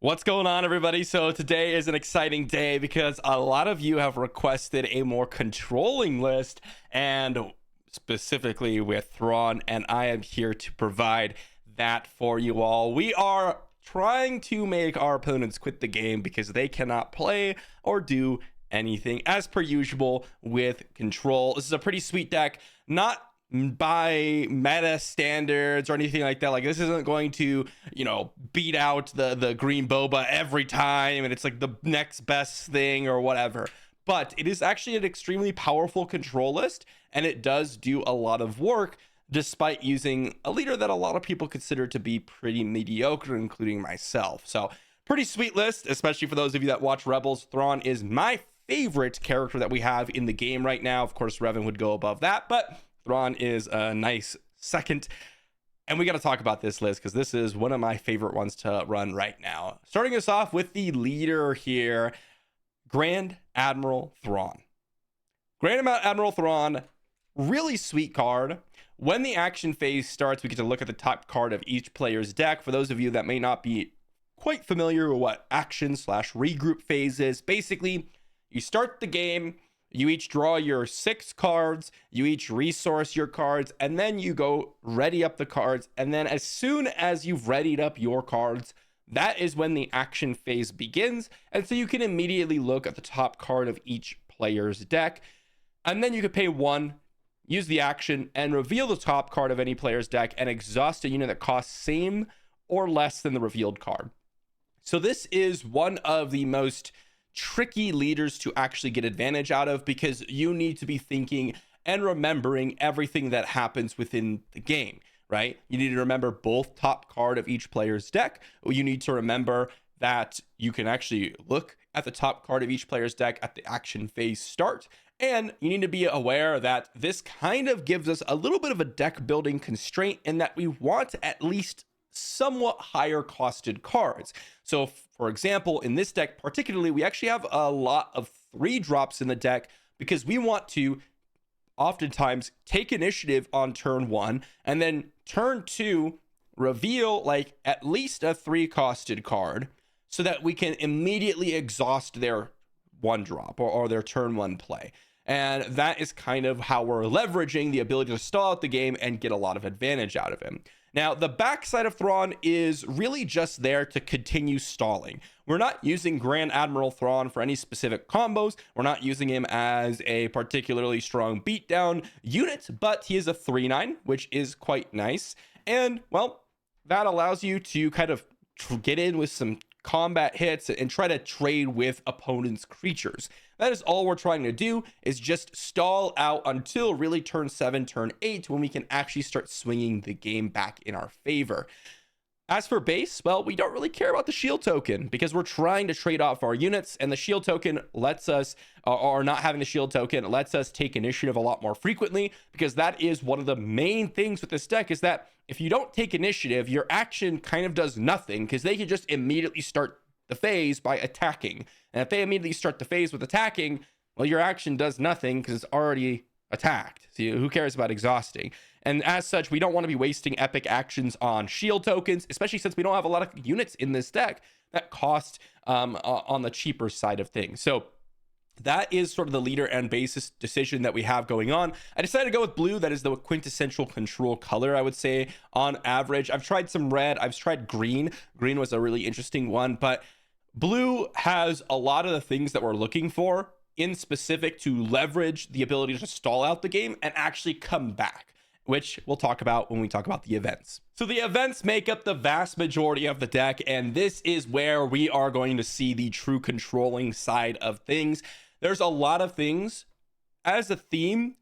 What's going on, everybody? So today is an exciting day because a lot of you have requested a more controlling list, and specifically with Thrawn, and I am here to provide that for you all. We are trying to make our opponents quit the game because they cannot play or do anything as per usual with control. This is a pretty sweet deck, not by meta standards or anything like that. Like, this isn't going to, beat out the green boba every time and it's like the next best thing or whatever, but it is actually an extremely powerful control list, and it does do a lot of work despite using a leader that a lot of people consider to be pretty mediocre, including myself. So pretty sweet list, especially for those of you that watch Rebels. Thrawn is my favorite character that we have in the game right now. Of course, Revan would go above that, but Thrawn is a nice second. And we got to talk about this list because this is one of my favorite ones to run right now. Starting us off with the leader here, Grand Admiral Thrawn. Grand Admiral Thrawn, really sweet card. When the action phase starts, we get to look at the top card of each player's deck. For those of you that may not be quite familiar with what action/regroup phase is, basically, you start the game, you each draw your 6 cards, you each resource your cards, and then you go ready up the cards. And then as soon as you've readied up your cards, that is when the action phase begins. And so you can immediately look at the top card of each player's deck. And then you could pay 1, use the action, and reveal the top card of any player's deck and exhaust a unit that costs same or less than the revealed card. So this is one of the most tricky leaders to actually get advantage out of, because you need to be thinking and remembering everything that happens within the game, right? You need to remember both top card of each player's deck. You need to remember that you can actually look at the top card of each player's deck at the action phase start. And you need to be aware that this kind of gives us a little bit of a deck building constraint in that we want at least somewhat higher costed cards. So for example, in this deck particularly, we actually have a lot of 3 drops in the deck because we want to oftentimes take initiative on turn 1 and then turn 2 reveal like at least a 3 costed card so that we can immediately exhaust their 1 drop or their turn 1 play. And that is kind of how we're leveraging the ability to stall out the game and get a lot of advantage out of him. Now, the backside of Thrawn is really just there to continue stalling. We're not using Grand Admiral Thrawn for any specific combos. We're not using him as a particularly strong beatdown unit, but he is a 3/9, which is quite nice. And, well, that allows you to kind of get in with some combat hits and try to trade with opponents' creatures. That is all we're trying to do, is just stall out until really turn 7, turn 8, when we can actually start swinging the game back in our favor. As for base, well, we don't really care about the shield token because we're trying to trade off our units, and the shield token lets us, or not having the shield token lets us take initiative a lot more frequently, because that is one of the main things with this deck, is that if you don't take initiative, your action kind of does nothing because they can just immediately start the phase by attacking. And if they immediately start the phase with attacking, well, your action does nothing because it's already attacked. So who cares about exhausting? And as such, we don't want to be wasting epic actions on shield tokens, especially since we don't have a lot of units in this deck that cost on the cheaper side of things. So that is sort of the leader and basis decision that we have going on. I decided to go with blue. That is the quintessential control color, I would say, on average. I've tried some red. I've tried green. Green was a really interesting one, but blue has a lot of the things that we're looking for in specific to leverage the ability to stall out the game and actually come back, which we'll talk about when we talk about the events. So the events make up the vast majority of the deck, and this is where we are going to see the true controlling side of things. There's a lot of things. As a theme,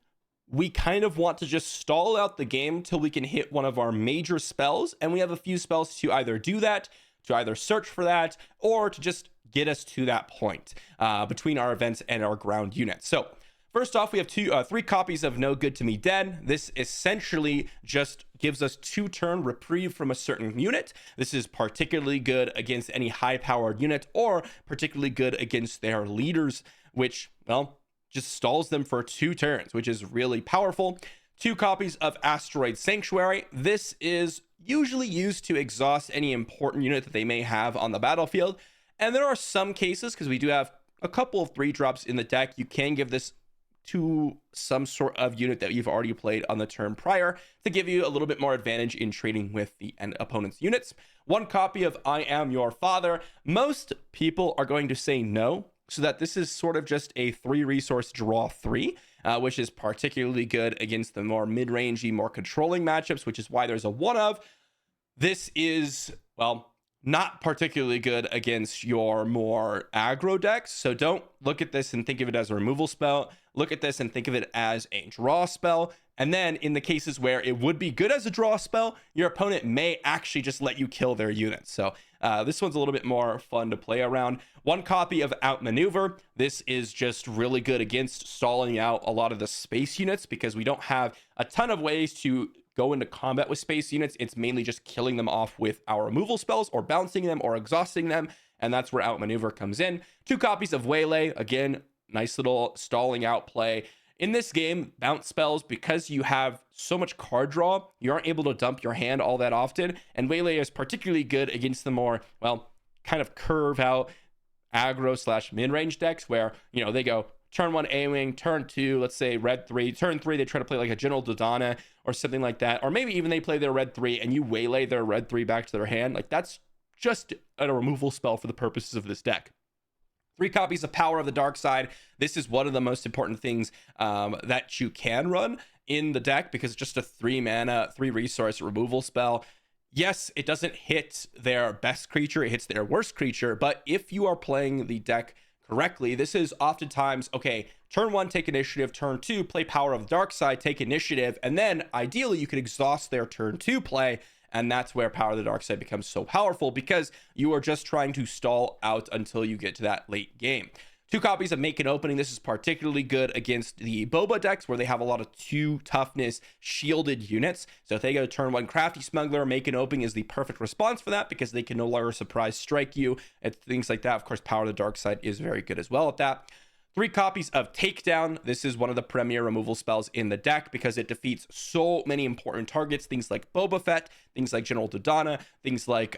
we kind of want to just stall out the game till we can hit one of our major spells, and we have a few spells to either do that, to either search for that, or to just get us to that point between our events and our ground units. So first off, we have 3 copies of No Good to Me Dead. This essentially just gives us 2-turn reprieve from a certain unit. This is particularly good against any high-powered unit, or particularly good against their leaders, which, well, just stalls them for 2 turns, which is really powerful. 2 copies of Asteroid Sanctuary. This is usually used to exhaust any important unit that they may have on the battlefield. And there are some cases, because we do have a couple of 3-drops in the deck, you can give this to some sort of unit that you've already played on the turn prior to give you a little bit more advantage in trading with the opponent's units. 1 copy of I Am Your Father. Most people are going to say no, so that this is sort of just a 3-resource draw 3, which is particularly good against the more mid-rangey, more controlling matchups, which is why there's a 1 of. This is, well, not particularly good against your more aggro decks. So don't look at this and think of it as a removal spell. Look at this and think of it as a draw spell. And then in the cases where it would be good as a draw spell, your opponent may actually just let you kill their units. So this one's a little bit more fun to play around. 1 copy of Outmaneuver. This is just really good against stalling out a lot of the space units, because we don't have a ton of ways to go into combat with space units. It's mainly just killing them off with our removal spells or bouncing them or exhausting them. And that's where Outmaneuver comes in. 2 copies of Waylay. Again, nice little stalling out play. In this game, bounce spells, because you have so much card draw, you aren't able to dump your hand all that often. And Waylay is particularly good against the more, well, kind of curve out aggro / mid-range decks where, you know, they go turn 1 A-Wing, turn 2, let's say red 3, turn 3, they try to play like a General Dodonna or something like that. Or maybe even they play their red 3 and you Waylay their red 3 back to their hand. Like, that's just a removal spell for the purposes of this deck. 3 copies of Power of the Dark Side. This is one of the most important things that you can run in the deck, because it's just a 3 mana, 3 resource removal spell. Yes, it doesn't hit their best creature, it hits their worst creature, but if you are playing the deck correctly, this is oftentimes, okay, turn 1, take initiative, turn 2, play Power of the Dark Side, take initiative, and then ideally you could exhaust their turn 2 play. And that's where Power of the Dark Side becomes so powerful, because you are just trying to stall out until you get to that late game. 2 copies of Make an Opening. This is particularly good against the Boba decks where they have a lot of 2 toughness shielded units. So if they go to turn 1 Crafty Smuggler, Make an Opening is the perfect response for that, because they can no longer surprise strike you and things like that. Of course, Power of the Dark Side is very good as well at that. 3 copies of Takedown. This is one of the premier removal spells in the deck, because it defeats so many important targets, things like Boba Fett, things like General Dodonna, things like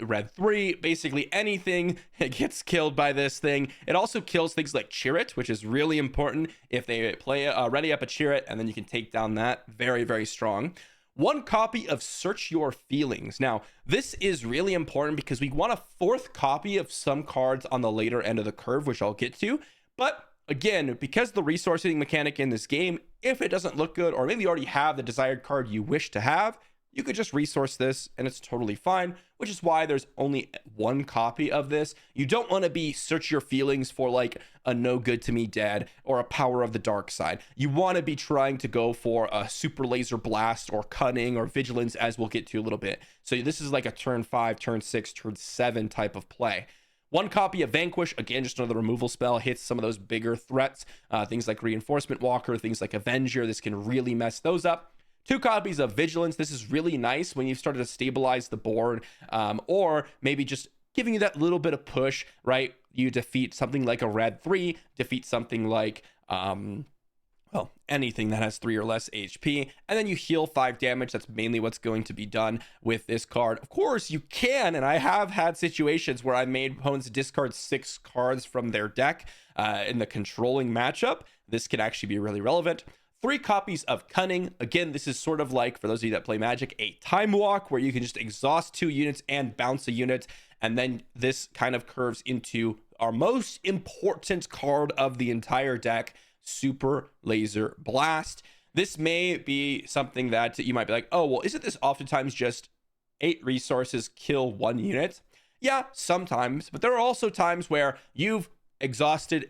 Red 3, basically anything gets killed by this thing. It also kills things like Chirrut, which is really important. If they play ready up a Chirrut, and then you can take down that. Very, very strong. 1 copy of Search Your Feelings. Now, this is really important because we want a 4th copy of some cards on the later end of the curve, which I'll get to. But again, because the resourcing mechanic in this game, if it doesn't look good, or maybe you already have the desired card you wish to have, you could just resource this and it's totally fine, which is why there's only 1 copy of this. You don't want to be Search Your Feelings for like a No Good to Me Dead or a Power of the Dark Side. You want to be trying to go for a Super Laser Blast or Cunning or Vigilance, as we'll get to a little bit. So this is like a turn 5, turn 6, turn 7 type of play. 1 copy of Vanquish, again, just another removal spell, hits some of those bigger threats, things like Reinforcement Walker, things like Avenger. This can really mess those up. 2 copies of Vigilance. This is really nice when you've started to stabilize the board, or maybe just giving you that little bit of push, right? You defeat something like a Red 3, defeat something like well, anything that has 3 or less HP, and then you heal 5 damage. That's mainly what's going to be done with this card. Of course, you can, and I have had situations where I made opponents discard 6 cards from their deck in the controlling matchup. This can actually be really relevant. 3 copies of Cunning. Again, this is sort of like, for those of you that play Magic, a Time Walk, where you can just exhaust 2 units and bounce a unit, and then this kind of curves into our most important card of the entire deck, Super Laser Blast. This may be something that you might be like, oh, well, isn't this oftentimes just 8 resources, kill 1 unit? Yeah, sometimes, but there are also times where you've exhausted,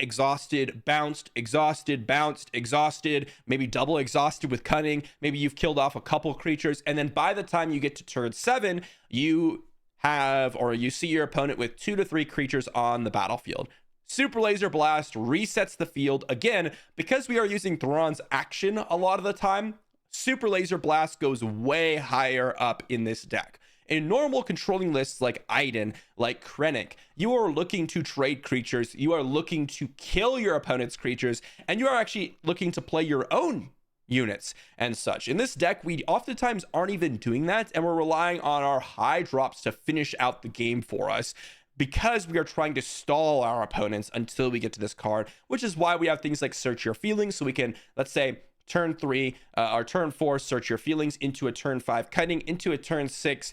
bounced, exhausted, maybe double exhausted with Cunning. Maybe you've killed off a couple creatures, and then by the time you get to turn 7, you have, or you see your opponent with 2 to 3 creatures on the battlefield. Super Laser Blast resets the field. Again, because we are using Thrawn's action a lot of the time, Super Laser Blast goes way higher up in this deck. In normal controlling lists like Iden, like Krennic, you are looking to trade creatures, you are looking to kill your opponent's creatures, and you are actually looking to play your own units and such. In this deck, we oftentimes aren't even doing that, and we're relying on our high drops to finish out the game for us, because we are trying to stall our opponents until we get to this card, which is why we have things like Search Your Feelings. So we can, let's say, turn 3 or turn 4, Search Your Feelings, into a turn 5 Cutting, into a turn 6,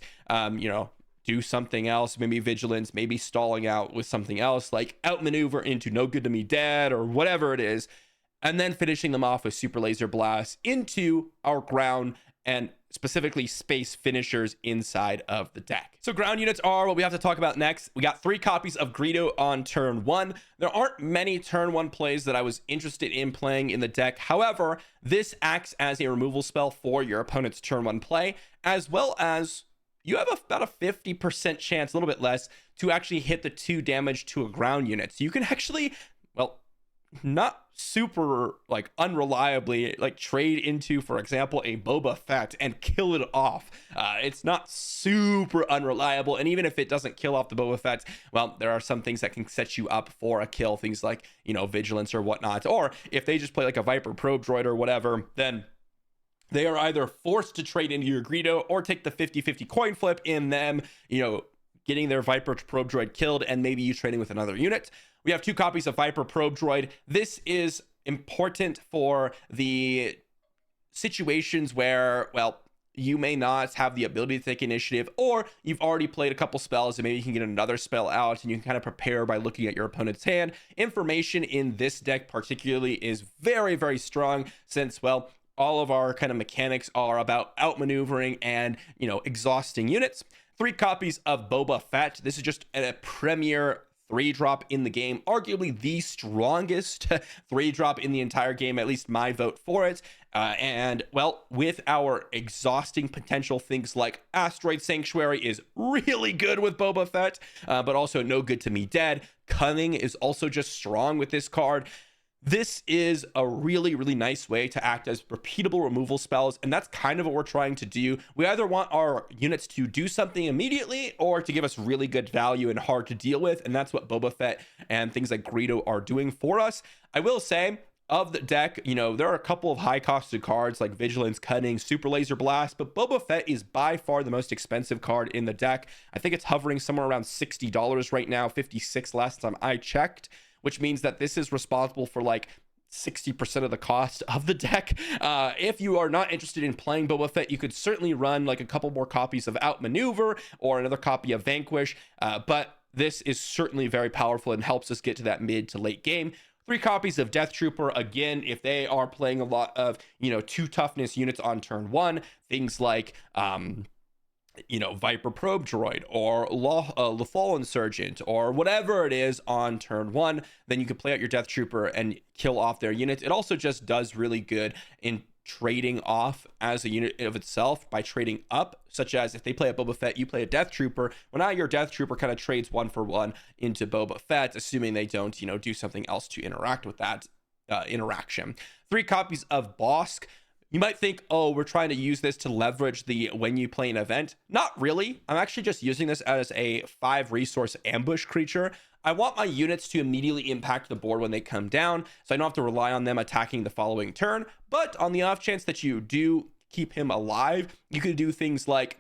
do something else, maybe Vigilance, maybe stalling out with something else, like outmaneuver into No Good to Me Dead or whatever it is, and then finishing them off with Super Laser Blast into our ground and specifically space finishers inside of the deck. So ground units are what we have to talk about next. We got 3 copies of Greedo on turn 1. There aren't many turn 1 plays that I was interested in playing in the deck. However, this acts as a removal spell for your opponent's turn 1 play, as well as you have about a 50% chance, a little bit less, to actually hit the 2 damage to a ground unit. So you can actually, well, not super like unreliably like trade into, for example, a Boba Fett and kill it off. It's not super unreliable, and even if it doesn't kill off the Boba Fett, well, there are some things that can set you up for a kill, things like, Vigilance or whatnot. Or if they just play like a Viper Probe Droid or whatever, then they are either forced to trade into your Greedo or take the 50-50 coin flip in them, getting their Viper Probe Droid killed and maybe you trading with another unit. We have 2 copies of Viper Probe Droid. This is important for the situations where, well, you may not have the ability to take initiative, or you've already played a couple spells and maybe you can get another spell out and you can kind of prepare by looking at your opponent's hand. Information in this deck particularly is very, very strong, since, well, all of our kind of mechanics are about outmaneuvering and, exhausting units. 3 copies of Boba Fett. This is just a premier 3-drop in the game, arguably the strongest 3-drop in the entire game, at least my vote for it. And, well, with our exhausting potential, things like Asteroid Sanctuary is really good with Boba Fett, but also No Good to Me Dead. Cunning is also just strong with this card. This is a really, really nice way to act as repeatable removal spells, and that's kind of what we're trying to do. We either want our units to do something immediately or to give us really good value and hard to deal with, and that's what Boba Fett and things like Greedo are doing for us. I will say, of the deck, there are a couple of high-costed cards like Vigilance, Cunning, Super Laser Blast, but Boba Fett is by far the most expensive card in the deck. I think it's hovering somewhere around $60 right now, $56 last time I checked, which means that this is responsible for like 60% of the cost of the deck. If you are not interested in playing Boba Fett, you could certainly run like a couple more copies of Outmaneuver or another copy of Vanquish, but this is certainly very powerful and helps us get to that mid to late game. 3 copies of Death Trooper. Again, if they are playing a lot of, 2 toughness units on turn 1, things like, Viper Probe Droid or Lethal Insurgent or whatever it is on turn 1, then you can play out your Death Trooper and kill off their units. It also just does really good in trading off as a unit of itself by trading up, such as if they play a Boba Fett, you play a Death Trooper. Well, now your Death Trooper kind of trades 1-for-1 into Boba Fett, assuming they don't, do something else to interact with that interaction. 3 copies of Bosk. You might think, oh, we're trying to use this to leverage the when you play an event. Not really. I'm actually just using this as a 5-resource ambush creature. I want my units to immediately impact the board when they come down, so I don't have to rely on them attacking the following turn. But on the off chance that you do keep him alive, you could do things like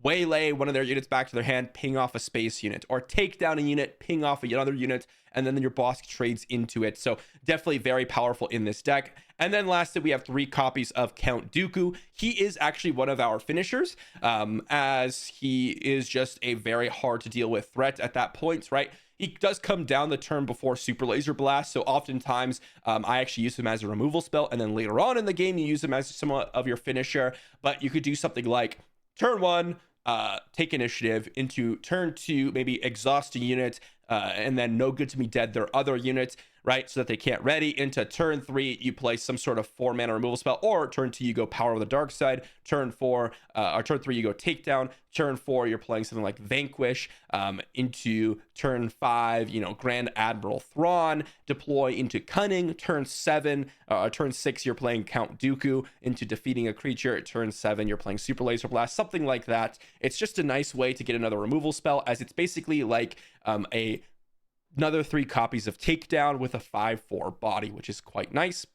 waylay one of their units back to their hand, ping off a space unit, or take down a unit, ping off another unit, and then your boss trades into it. So definitely very powerful in this deck. And then lastly, we have 3 copies of Count Dooku. He is actually one of our finishers, as he is just a very hard to deal with threat at that point, right? He does come down the turn before Super Laser Blast, so oftentimes I actually use him as a removal spell, and then later on in the game you use him as somewhat of your finisher. But you could do something like turn 1, take initiative, into turn 2, maybe exhaust a unit, and then No Good to Me Dead their other units, right? So that they can't ready. Into turn 3, you play some sort of 4-mana removal spell, or turn 2, you go Power of the Dark Side. Turn 4, or turn 3, you go Takedown. Turn 4, you're playing something like Vanquish. Into turn 5, Grand Admiral Thrawn. Deploy into Cunning. Turn 6, you're playing Count Dooku into defeating a creature. At turn 7, you're playing Super Laser Blast, something like that. It's just a nice way to get another removal spell, as it's basically like another 3 copies of Takedown with a 5/4 body, which is quite nice.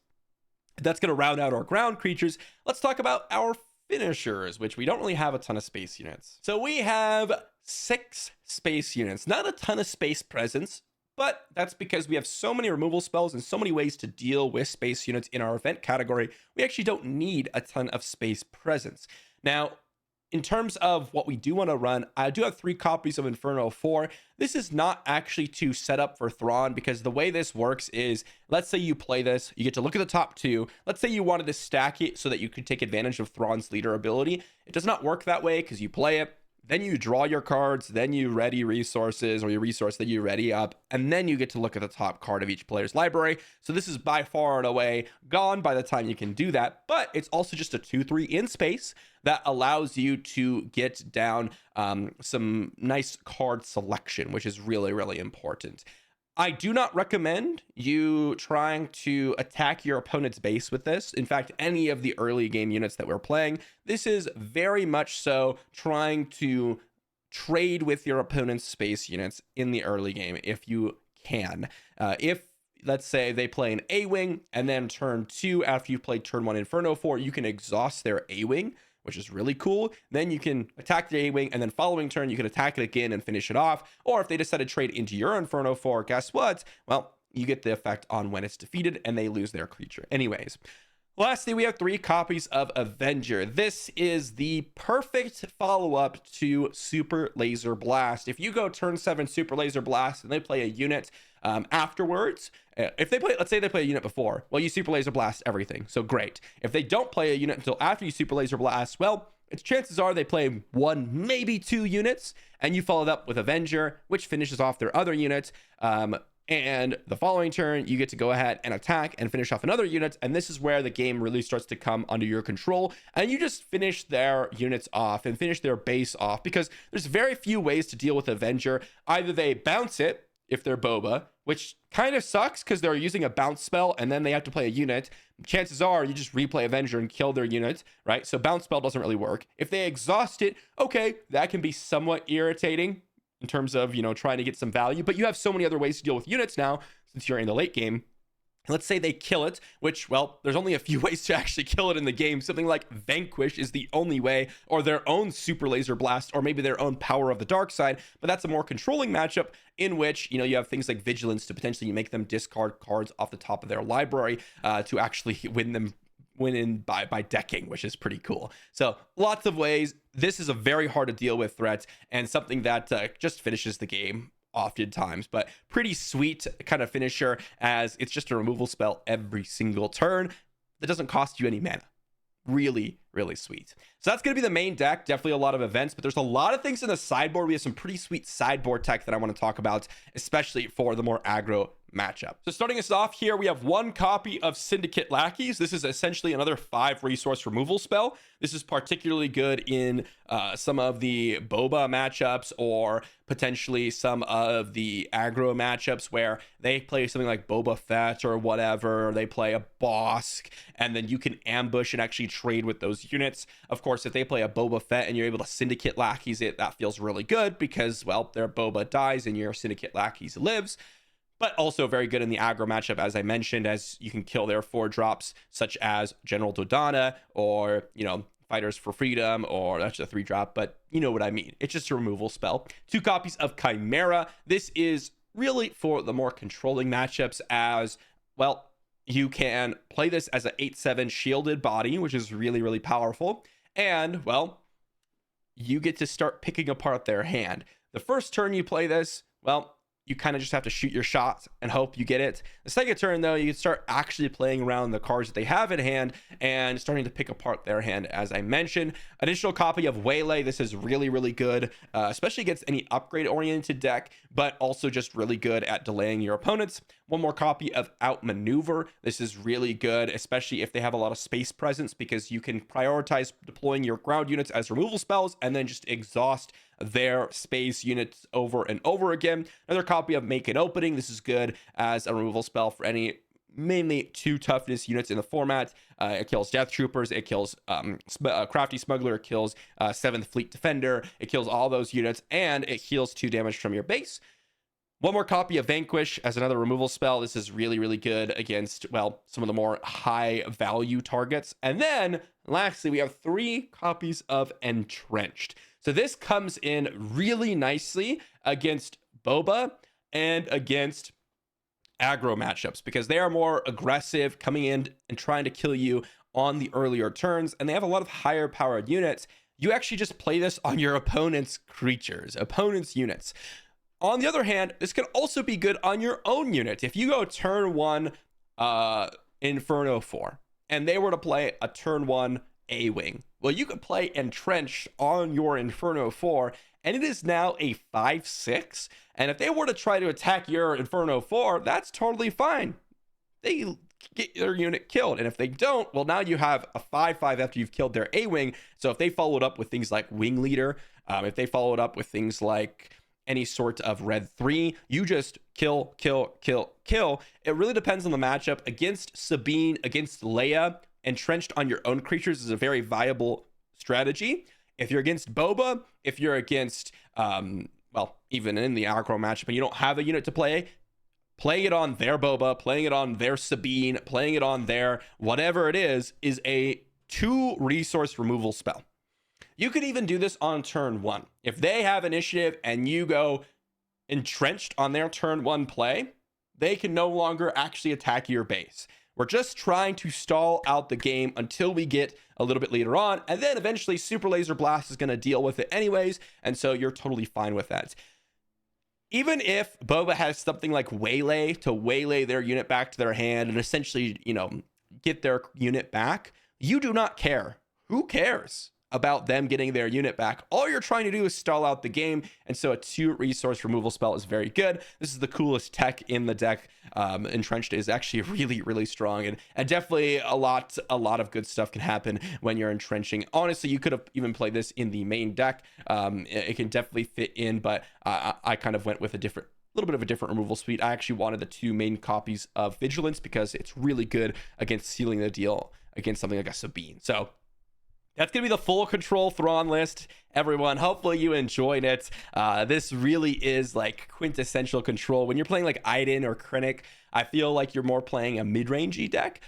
That's going to round out our ground creatures. Let's talk about our finishers, which we don't really have a ton of space units. So we have 6 space units, not a ton of space presence, but that's because we have so many removal spells and so many ways to deal with space units in our event category. We actually don't need a ton of space presence. Now, in terms of what we do want to run, I do have 3 copies of Inferno 4. This is not actually to set up for Thrawn, because the way this works is, let's say you play this, you get to look at the top 2. Let's say you wanted to stack it so that you could take advantage of Thrawn's leader ability. It does not work that way, because you play it, then you draw your cards, then you ready resources, or your resource that you ready up, and then you get to look at the top card of each player's library. So this is by far and away gone by the time you can do that, but it's also just a 2/3 in space that allows you to get down some nice card selection, which is really, really important. I do not recommend you trying to attack your opponent's base with this. In fact, any of the early game units that we're playing, this is very much so trying to trade with your opponent's space units in the early game if you can. If, let's say, they play an A-Wing, and then turn 2, after you've played turn 1 Inferno 4, you can exhaust their A-Wing, which is really cool. Then you can attack the A-Wing, and then following turn, you can attack it again and finish it off. Or if they decide to trade into your Inferno 4, guess what? Well, you get the effect on when it's defeated, and they lose their creature. Anyways, lastly, we have 3 copies of Avenger. This is the perfect follow-up to Super Laser Blast. If you go turn 7 Super Laser Blast, and they play a unit afterwards, if they play, let's say they play a unit before, well, you Super Laser Blast everything, so great. If they don't play a unit until after you Super Laser Blast, well, it's chances are they play 1, maybe 2 units, and you follow it up with Avenger, which finishes off their other unit. And the following turn, you get to go ahead and attack and finish off another unit. And this is where the game really starts to come under your control. And you just finish their units off and finish their base off, because there's very few ways to deal with Avenger. Either they bounce it if they're Boba, which kind of sucks because they're using a bounce spell and then they have to play a unit. Chances are you just replay Avenger and kill their unit, right? So bounce spell doesn't really work. If they exhaust it, okay, that can be somewhat irritating in terms of, trying to get some value, but you have so many other ways to deal with units now since you're in the late game. Let's say they kill it, which, well, there's only a few ways to actually kill it in the game. Something like Vanquish is the only way, or their own Super Laser Blast, or maybe their own Power of the Dark Side, but that's a more controlling matchup in which, you have things like Vigilance to potentially make them discard cards off the top of their library to actually win in by decking, which is pretty cool. So lots of ways. This is a very hard to deal with threat, and something that just finishes the game oftentimes, but pretty sweet kind of finisher, as it's just a removal spell every single turn that doesn't cost you any mana. Really, really sweet. So that's going to be the main deck. Definitely a lot of events, but there's a lot of things in the sideboard. We have some pretty sweet sideboard tech that I want to talk about, especially for the more aggro matchup. So starting us off here, we have 1 copy of Syndicate Lackeys. This is essentially another 5 resource removal spell. This is particularly good in some of the Boba matchups, or potentially some of the aggro matchups where they play something like Boba Fett or whatever, or they play a Bosk, and then you can ambush and actually trade with those units. Of course, if they play a Boba Fett and you're able to Syndicate Lackeys it, that feels really good because, well, their Boba dies and your Syndicate Lackeys lives. But also very good in the aggro matchup, as I mentioned, as you can kill their 4-drops, such as General Dodonna, or, Fighters for Freedom, or that's a 3-drop, but you know what I mean. It's just a removal spell. 2 copies of Chimera. This is really for the more controlling matchups, as, well, you can play this as an 8/7 shielded body, which is really, really powerful. And, well, you get to start picking apart their hand. The first turn you play this, well, you kind of just have to shoot your shot and hope you get it. The second turn, though, you can start actually playing around the cards that they have in hand and starting to pick apart their hand, as I mentioned. Additional copy of Waylay. This is really, really good, especially against any upgrade-oriented deck, but also just really good at delaying your opponents. 1 more copy of Outmaneuver. This is really good, especially if they have a lot of space presence, because you can prioritize deploying your ground units as removal spells and then just exhaust their space units over and over again. Another copy of Make an Opening. This is good as a removal spell for any mainly 2 toughness units in the format. It kills Death Troopers, it kills Crafty Smuggler, it kills 7th Fleet Defender, it kills all those units, and it heals 2 damage from your base. One more copy of Vanquish as another removal spell. This is really, really good against, well, some of the more high value targets. And then lastly, we have 3 copies of Entrenched. So this comes in really nicely against Boba and against aggro matchups because they are more aggressive, coming in and trying to kill you on the earlier turns, and they have a lot of higher powered units. You actually just play this on your opponent's creatures, opponent's units. On the other hand, this can also be good on your own unit. If you go turn 1 Inferno 4 and they were to play a turn 1 A-Wing, well, you could play Entrenched on your Inferno 4 and it is now a 5/6. And if they were to try to attack your Inferno 4, that's totally fine. They get their unit killed. And if they don't, well, now you have a 5/5 after you've killed their A-Wing. So if they followed up with things like Wing Leader, if they followed up with things like any sort of red 3, you just kill. It really depends on the matchup. Against Sabine, against Leia, Entrenched on your own creatures is a very viable strategy. If you're against Boba, if you're against well, even in the aggro matchup and you don't have a unit to play, playing it on their Boba, playing it on their Sabine, playing it on their whatever it is a 2 resource removal spell. You could even do this on turn 1. If they have initiative and you go Entrenched on their turn 1 play, they can no longer actually attack your base. We're just trying to stall out the game until we get a little bit later on, and then eventually Super Laser Blast is going to deal with it anyways, and so you're totally fine with that. Even if Boba has something like Waylay to waylay their unit back to their hand and essentially, get their unit back, you do not care. Who cares about them getting their unit back? All you're trying to do is stall out the game, and so a 2 resource removal spell is very good. This is the coolest tech in the deck. Entrenched is actually really, really strong, and definitely a lot of good stuff can happen when you're entrenching. Honestly, you could have even played this in the main deck. It can definitely fit in, but I kind of went with a little bit of a different removal suite. I actually wanted the 2 main copies of Vigilance because it's really good against sealing the deal against something like a Sabine. So that's going to be the full control Thrawn list, everyone. Hopefully you enjoyed it. This really is like quintessential control. When you're playing like Iden or Krennic, I feel like you're more playing a mid-rangey deck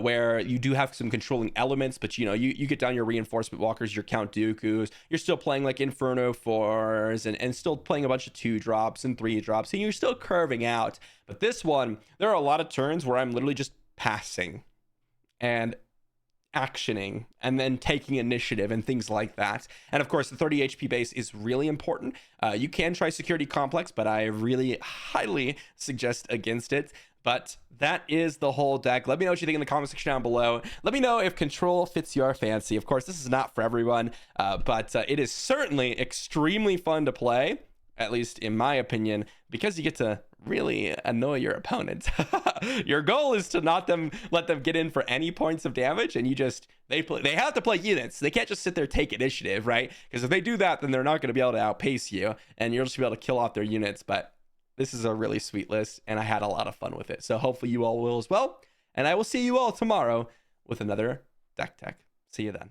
where you do have some controlling elements, but you get down your reinforcement walkers, your Count Dooku's, you're still playing like Inferno 4s and still playing a bunch of 2-drops and 3-drops, and you're still curving out. But this one, there are a lot of turns where I'm literally just passing and actioning and then taking initiative and things like that. And of course, the 30 HP base is really important. You can try Security Complex, but I really highly suggest against it. But that is the whole deck. Let me know what you think in the comment section down below. Let me know if control fits your fancy. Of course, this is not for everyone, but it is certainly extremely fun to play, at least in my opinion, because you get to really annoy your opponent. Your goal is to not let them get in for any points of damage, and they have to play units. They can't just sit there take initiative, right? Because if they do that, then they're not going to be able to outpace you, and you'll just be able to kill off their units. But this is a really sweet list, and I had a lot of fun with it. So hopefully you all will as well, and I will see you all tomorrow with another deck tech. See you then.